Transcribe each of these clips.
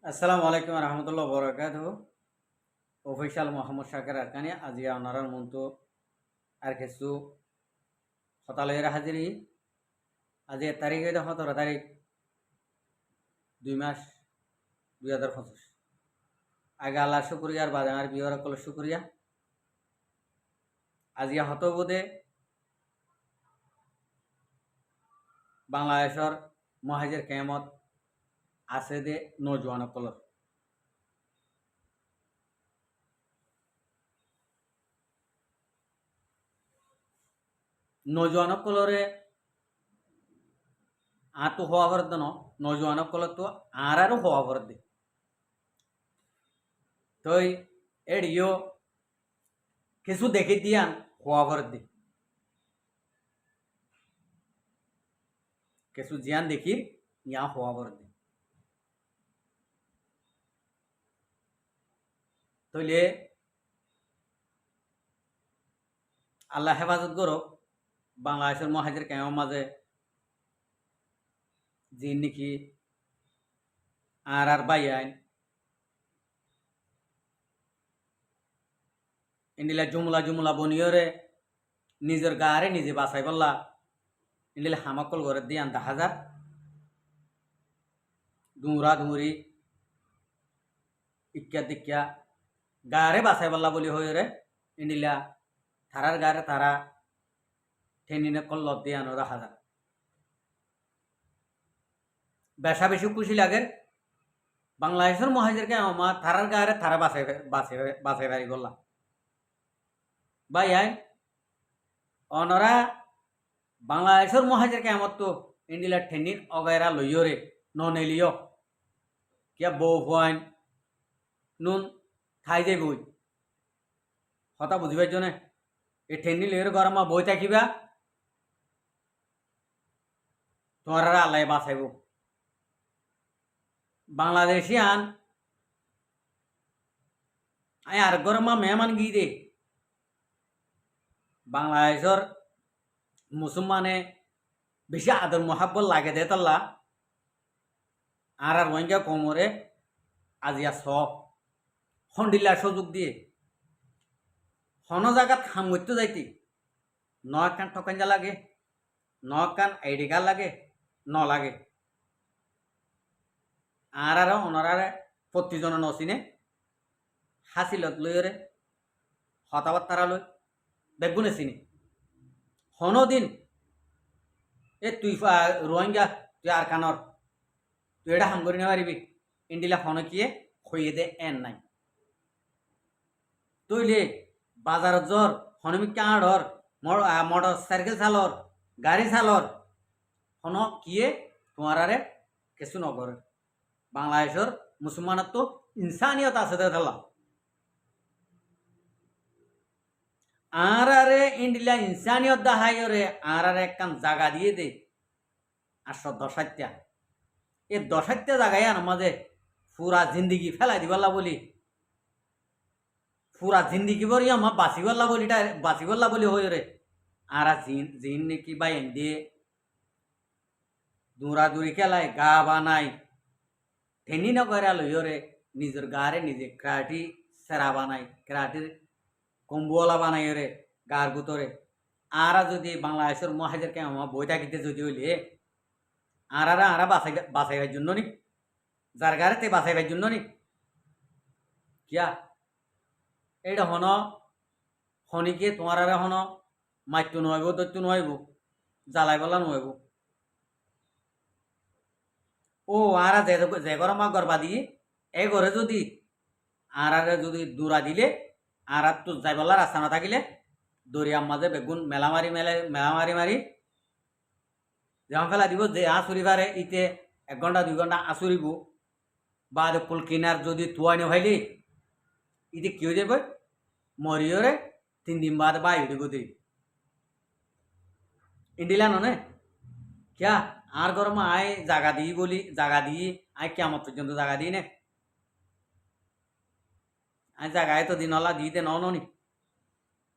আসসালামু আলাইকুম রহমতুল্লাহ বরকাত অফিসিয়াল মোহাম্মদ শাকের আরকানি আজি আপনার মতো আর কিছু সতালের হাজিরি আজি 1 তারিখ 17 তারিখ 2 মাস 2025 আগে আল্লাহ শুক্রিয়া আর বাদে আর বিহর কল শুক্রিয়া আজি হতবোধে বাংলাদেশের মহাজের কেমত আছে দে নজওয়ান কলর নজওয়ান কলরে তো হওয়া বরদ ন নজওয়ান কলর তো আরও হওয়া বরদ তই এড়িও কিছু দেখে দিয়ান হওয়া বরদ কিছু জিয়ান দেখি ইয়া হওয়া বরদ তইলে আল্লাহ হেফাজত করক বাংলাদেশের মহাজের কেমন মাঝে যে নাকি আর বাই আইন ইন্ডিলা জুমলা জুমলা বনিয়রে নিজের গারে নিজে বাসাই বললা ইন্ডিলা হামাকল ঘরে দিয়ে আনতা হাজার দুমরা দুমরি ইক্কা দিক্কা গারে বাসাই বললা বলি হয়ে রে ইন্ডিলা থারার গারে তারা ঠেনিনে কল দিয়ে আনো হাজার বেশা বেশি খুশি লাগে বাংলাদেশের মহাজেরকে আমার থারার গারে তারা বাসাই বাসাই বাড়ি বললাম ভাই আইন অনরা বাংলাদেশের মহাজেরকে আমার তো ইন্ডিলা ঠেনির অগেরা লইয়রে ননেলিও কিয়া বউ হুয়াইন নুন খাই যাই বই হতা বুঝিবার জন্য এই ঠেনি লইয়ের গরমা বই থাকিবা তোমার আল্লাহ বাঁচাইব বাংলাদেশি আন আর গরমা মেহমান গিয়ে দে বাংলাদেশের মুসলমানে বেশি আদর মহাব্বত লাগে দে তাল্লা আর রোহিঙ্গা কোমরে আজিয়া সব হন্ডিল্লার সুযোগ দিয়ে হন জায়গাত হাম করতে যাইতি নয় কান ঠকাঞ্জা লাগে নয় কান আইডি কার্ড লাগে ন লাগে আর ওনারে প্রতিজন নচিনে হাসিলত লইরে হতাবার্তারা লই বেগুনে চিনি হনদিন এ তুই রোহিঙ্গা তুই আর কানর তুই এটা হাম করে নেওয়ারিবি ইন্ডিলা হনকিয়ে খইয়ে দে এন নাই তুইলে বাজারত জ্বর হনমিক কাঁড়র মোটর সাইকেল চালর গাড়ি চালর হন কিয়ে তোমারে কিছু নগর বাংলাদেশের মুসলমানের তো ইনসানিয়ত আছে দেখলাম আরে ইন্ডিলা ইনসানিয়ত দাহাইরে আরে একখান জায়গা দিয়ে দে 810 এই 10 জায়গায় আমাদের পুরা জিন্দিগি ফেলাই দিবাল্লা বলি পুরা জিন্দিগি বলি আমার বাঁচিবল্লা বলি হয়ে রে আর জিন নাকি বা দিয়ে দৌড়াদৌড়ি খেলায় গা বানাই ঠেনি নকরা লইরে নিজের গারে নিজে ক্রাটি সেরা বানাই ক্রাটির কম্বুওয়ালা বানাই রে গার ভিতরে আর যদি বাংলাদেশের মহাজেরকে আমার বই থাকিতে যদি হইলে আর বাঁচাইবার জন্য নি যার গাড়িতে বাঁচাইবার জন্য নি কিয়া এইটা হন হনিকে তোমার আর হন মাইতো নহব দৈত্য নহব জ্বালাই বলা নহব ও আর যে ঘর মা গরবা দিয়ে এ ঘরে যদি আর দূরা দিলে আর তো যাইবলা রাস্তা না থাকিলে দরিয়ার মাঝে বেগুন মেলামারি মারি যেমন ফেলা দিব যে আঁচুরি পারে ইতে 1 ঘন্টা 2 ঘন্টা আঁচুরিব বা কুল কিনার যদি তুয়াই নেভাইলি ইতে কি হয়ে যাবে মরিয়রে 3 দিন বাদ বাই উঠে গতি ইন্ডিলা নে কিয়া আর গরম আয় জায়গা দিই বলি জায়গা দিয়ে আয় কেমন পর্যন্ত জায়গা দিই নে আয় জায়গায় তো দিনলা দিতে নি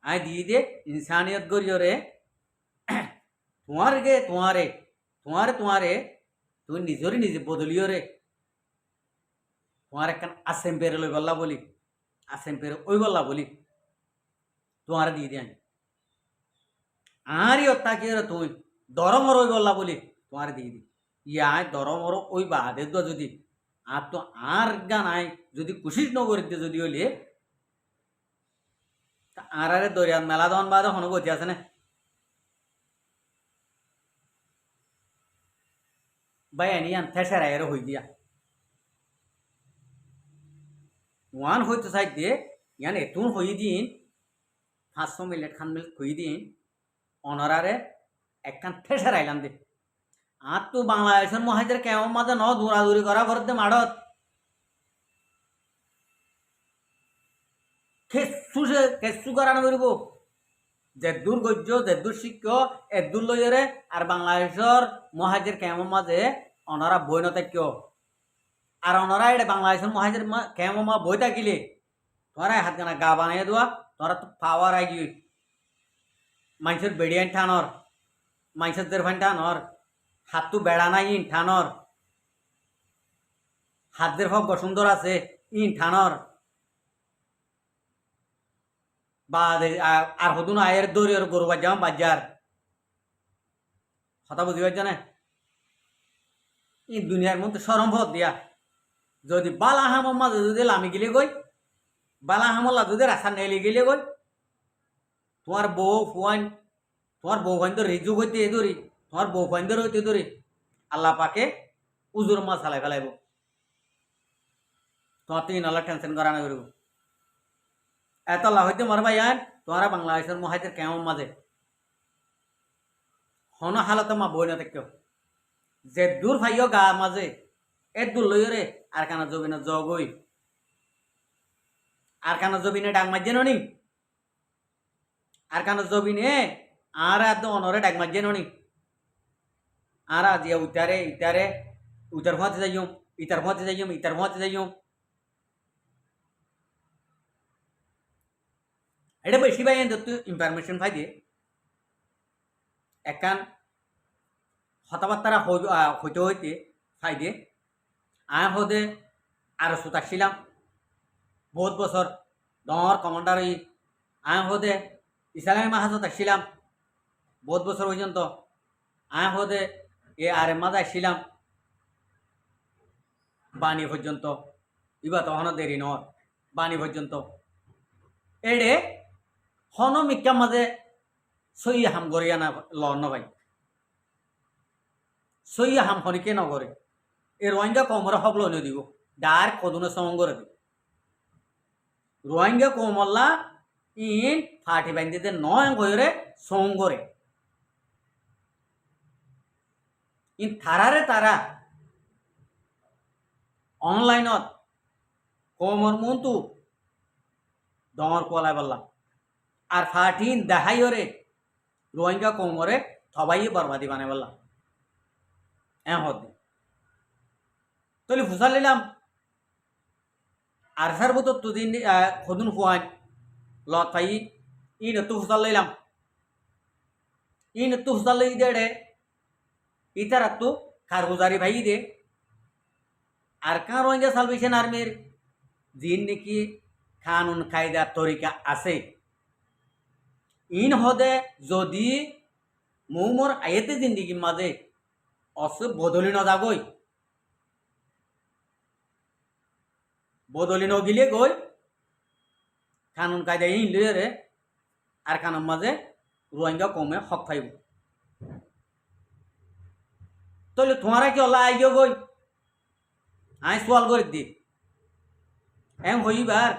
আয় দিয়ে দে ইনসানিয়ত গরিয়রে তোমারে তুই নিজরে নিজে বদলিও রে তোমার একখান আসেম্পেরে লই গল্লা বলি আসেম্পেরে ওই গল্লা বলি তোমার দিয়ে দিই আমি আরই তাকিয়ে তুই দরমর ওই গল্লা বলি তোমার দিয়ে দিই ইয়াই দরমর ওই বাদে তো যদি আর তো আর গান আই যদি কুশিস নগরীতে যদি হইলে আর আরে দরিয়ার মেলা দন বাদে হন গতি আছে না ভাই এনিয়ান থেসের আয়ের হই দিয়া ওয়ান হইতে চাই দিয়ে ইয়ান এতুন হই দিন 500 মিনিট খান মিনিট হই দিন অনারারে একখান থেসের আইলাম দে আর তো বাংলাদেশের মহাজের কেমন মাঝে ন দৌড়াদৌড়ি করা করতে মাড়ত কেসু করানো করব যেদূর গজ্য যেদূর শিক্ষ এদূর লইরে আর বাংলাদেশের মহাজের কেমন মাঝে অনারা বই নথাক্য আর অনারা এটা বাংলাদেশের মহাজের কেমন মা বই থাকিলে তোরা হাত গানা গা বানিয়ে দেওয়া তোরা তো পাওয়ার আই গিয়ে মানুষের বেড়িয়ান ঠানর মানুষের দেড়ফান ঠানর হাত তো বেড়া নাই ইন ঠানর হাতদের সব বসুন্ধর আছে ইন ঠানর বা আর হতুন আয়ের দৌড়ি আর গরু বাজাম বাজার কথা বুঝি পারছ না ই দুনিয়ার মধ্যে সরম্ভব দিয়া যদি বালা হামর মাঝে যদি লামি গেলে গই বালা হামলা যদি রাস্তা নেলে গেলে গই তোমার বউ ফুয়ান তোমার বউ ফাইন্দর রিজু হইতে ধরি তোমার বউ ফাইন্দর হইতে ধরি আল্লাহ পাকে উজুর মাছ হালাই ফেলাইব তোমার তো ইনালা টেনশন করা না করব এত আল্লাহ হইতে মর ভাই আন তোমারা বাংলাদেশের মহাজের কেমন মাঝে হন হালতে মা বই না কেউ যে দূর ভাইও গা মাঝে এ দূর লই রে আর কানা জবিনে জগই আর কানা জবিনে ডাক মাঝে ননি আর কানা জবিনে আর এত অনরে ডাক মাঝে ননি আর আজিয়া উতারে ইতারে উতার ফাঁতে যাইম ইতার ফাঁতে যাইম ইতার ফাঁতে যাইম এটা বেশি ভাই তুই ইনফরমেশন পাই দিয়ে একান কথাবার্তা হইতে হইতে ফাই দিয়ে আয় হদে আর সুতাছিলাম বহুত বছর ডর কমান্ডার আয় হদে ইসলামী মাহাজত আসছিলাম বহুত বছর পর্যন্ত আয় হদে এ আর মাঝে আসছিলাম বাণী পর্যন্ত ইবা তখনও দেরি নর বাণী পর্যন্ত এড়ে হন মিক্কা মাঝে সই হাম গড়িয়া না লন ভাই সই হাম খনিকে নগরে এই রোহিঙ্গা কমরে হবল নিয়ে দিব ডার কদুনে সঙ্গ করে দিব রোহিঙ্গা কমল্লা ইন ফাটি বান্ধিতে নয় গরে সঙ্গরে ইন থারারে তারা অনলাইনত কমর মন্তু ডর কলাই বললাম আর ফাটিন দেখাইরে রোহিঙ্গা কমরে থবাই বরবাদি বানাই বললাম হদ তলি ফুসাল নিলাম আর সার বতো তুদিন খদুন ফুয়ান লত পাই ইন একটু ফুসাল লইলাম ইন একটু ফুসাল লই দে ইতার একটু খারগুজারি ভাই দে আর কাঁ রোহিঙ্গা সালভেশন আর্মির যিন নাকি কানুন কায়দার তরিকা আছে ইন হদে যদি মোর আয়েতে জিন্দিগির মাঝে অস বদলি নযাগই বদলি নগিলে গই কানুন কায়দা ইন লইরে আর কানুন মাঝে রোহিঙ্গা কমে হক পাইব তাহলে তোমারা কি অল্লাহ আইগো গই আই সোয়াল করে দি এম হইবার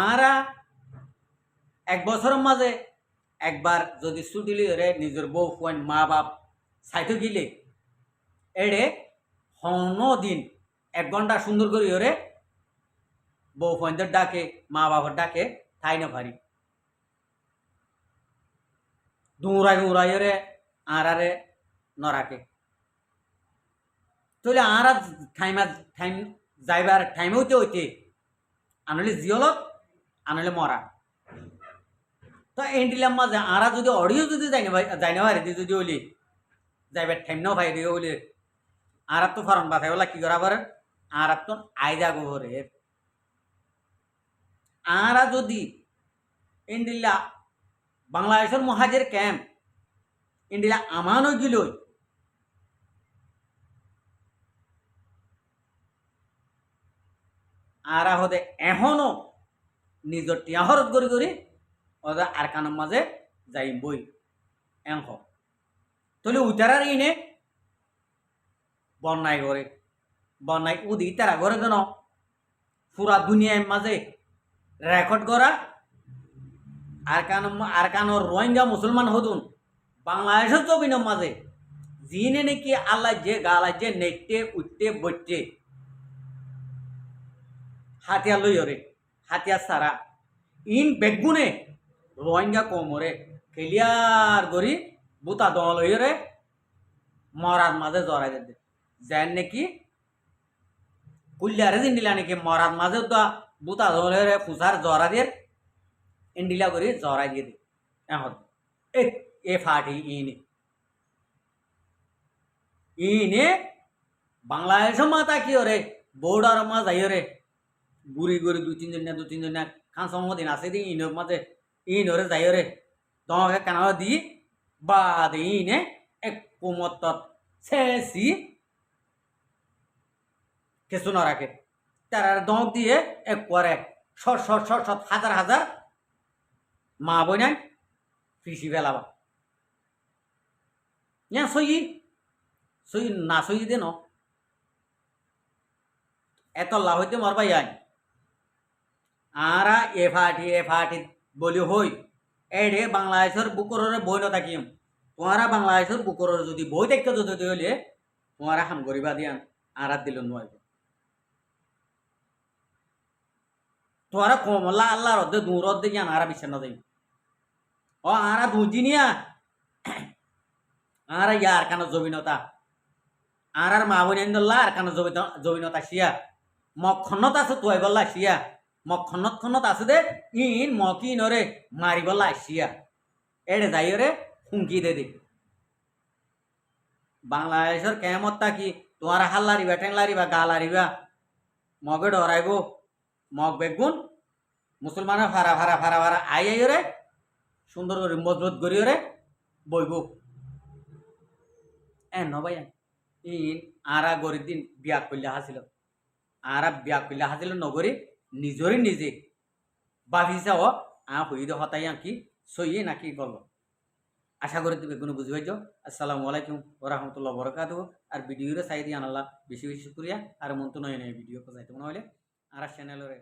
আরা এক বছরের মাঝে একবার যদি ছুটি লিয়ে নিজের বউ ফুয়ান মা বাপ সাইতে গিলে এড়ে হন দিন 1 ঘন্টা সুন্দর করি ওরে বউ ফুয়ানদের ডাকে মা বাবার ডাকে তাই না পারি দৌড়াই দৌড়াই ওরে আরে নরাকে তাহলে আর টাইম যাইবার টাইম হইতে হইতে আনলে জিয়লত আনলে মরা তো এন্টিলাম মাঝে আরা যদি অডিও যদি যাই না ভাই যদি হইলি যাইবার টাইম নাও ভাই দিয়ে হইলে আর তো ফরন বাথাই বলা কি করা পারে আর আপন আয়দা গোহরের আরা যদি ইন্ডিলা বাংলাদেশের মহাজের ক্যাম্প ইন্ডিলা আমানো গিলই আরা হতে এখনো নিজের টিয়াহরত করি করি ওদের আর কানের মাঝে যাই বই এংখ তাহলে উইতারার ইনে বন্যায় করে বন্যায় উদি তারা করে দেন পুরা দুনিয়ার মাঝে রেকর্ড করা আর কানোর রোহিঙ্গা মুসলমান হতুন বাংলাদেশের জমিনের মাঝে যিনি নাকি আল্লাহ যে গালা যে নেটে উঠতে বইতে হাতিয়ার লইরে হাতিয়ার সারা ইন বেগুনে রোহিঙ্গা কোমরে ক্লিয়ার করি বুতা দল লইরে মরার মাঝে জড়াই দে যেন নাকি কুল্লারে দিলা নাকি মরার মাঝে তো বুতা দলের ফুসার জড়া দিয়ে ইন্ডিলা করে জড়াই দিয়ে দে এখন এ ফাটি ইনে বাংলাদেশের মাথা কি ওরে বর্ডার মা যাই রে গুড়ি গুড়ি দুই তিনজন না খান দিন আছে দি ইনোর মাঝে ইনরে যাই রে তোমাকে কেন দি বা দে ইনে এক কুমত শেষি কিছু না রাখে তার দঁক দিয়ে এক পরে শট হাজার হাজার মা বই নাই ফিসি ফেলাবা সই না সই দে ন এত লাভ হইতে মরবাই আই আরা এ ফাটি বলি হই এডে বাংলাদেশের বুকরে বই ন থাকিম তোমারা বাংলাদেশের বুকরের যদি বই দেখতে যদি হলে তোমারা হাম করিবা দিয়ান আরাত দিল নয় তোমারা কমলা আল্লাহ রদ্দে দূর রদ্দে জ্ঞান আরা বিছান্ন দেই ও আরা দুদিনিয়া আরা ইয়ার কানো জবিনতা আর মা বোন দল্লা আর কানো জবিনতা শিয়া মক্ষণত আছে তুই বললা শিয়া মক্ষণত আছে দে ইন মকি নরে মারি বললা শিয়া এড়ে যাই রে হুমকি দে দে বাংলাদেশের কেমতটা কি তোমার হাল লারিবা ঠেং লারিবা গা লারিবা মগে ডরাইব মগ বেগুন মুসলমানের ফারা আই রে সুন্দর করে মজবুত করি রে বইব ভাই ইন আরা গরিব দিন বিয়া করলে হাসিল আরা বিয়া করলে হাসিল নগরী নিজরই নিজে ভাবিছা ও হই দে হতাই কি সইয়ে নাকি বলবো আশা করি তুমি কোনো বুঝি পাইছ আসসালামু আলাইকুম ওরহমতুল্লাহ বরকাতুহ আর ভিডিওরে চাই দিয়ে আনাল্লাহ বেশি বেশি শুক্রিয়া আর মন তো নয় ভিডিও পৌঁছাইতে মনে হলে আর চ্যানেলরে